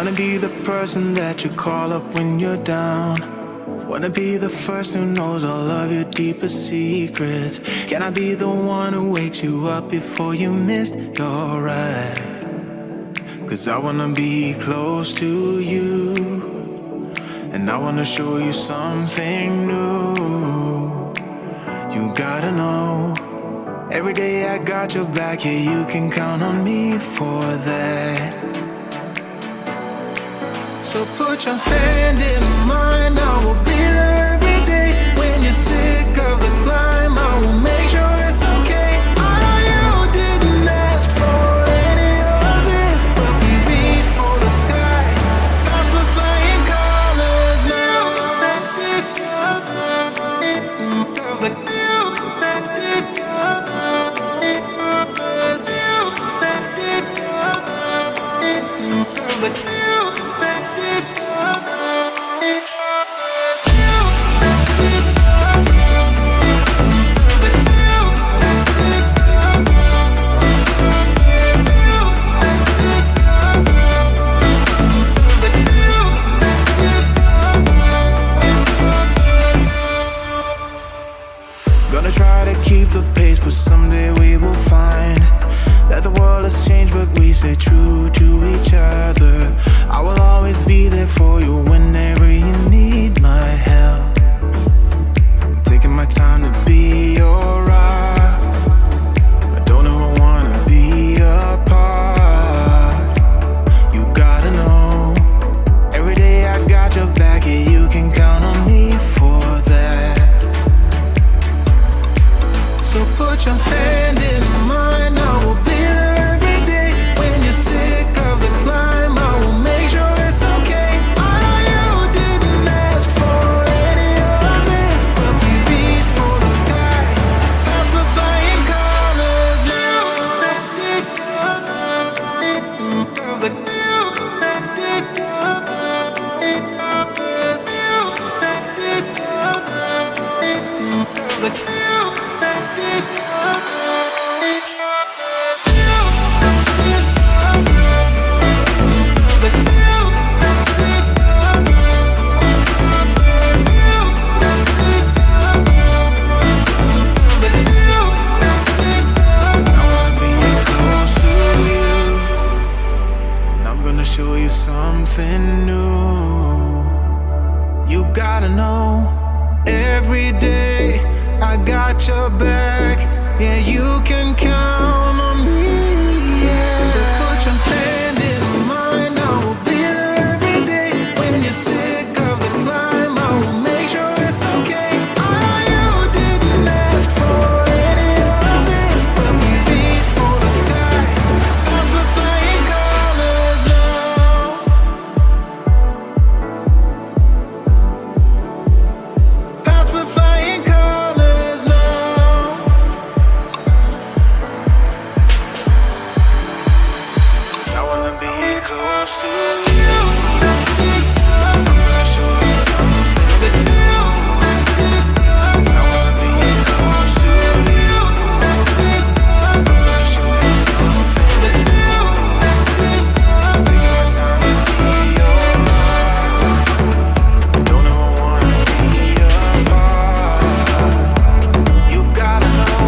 Wanna be the person that you call up when you're down. Wanna be the first who knows all of your deepest secrets. Can I be the one who wakes you up before you missed your ride? Cause I wanna be close to you, and I wanna show you something new. You gotta know, every day I got your back, yeah, you can count on me for that. So put your hand in mine, I will be there every day. When you're sick of the climb, I will make sure it's okay. I know you didn't ask for any of this, but we reach for the sky. That's for flying colors now. Gonna try to keep the pace, but someday we will find that the world has changed, but we stay true to each other. I will always be there for you whenever you need my help. I'm taking my time to be your rock. I don't ever wanna be apart. You gotta know, every day I got your back, yeah, you can count on me for that. So put your hand in mine, I will be there every day. When you're sick of the climb, I will make sure it's okay. I know you didn't ask for any of this, but we reach for the sky. That's for flying colors now. Show you something new. You gotta know, every day I got your back, yeah, you can count on me, yeah. So put your hand in mine, I will be there every day. When you're sick of the climb, I will make sure it's okay. I know you didn't ask for any of this, but we reach for the sky. That's for flying colors now. That's for flying colors now. I wanna be close to you. I'm gonna show you something new. I wanna be close to you. I'm gonna show you something new. Taking my time to be your rock. Don't ever wanna be apart. You gotta know.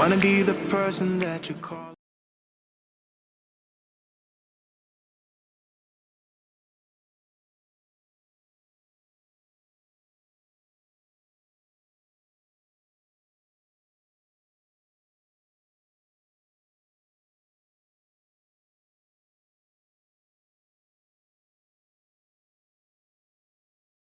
wanna be the person that you call.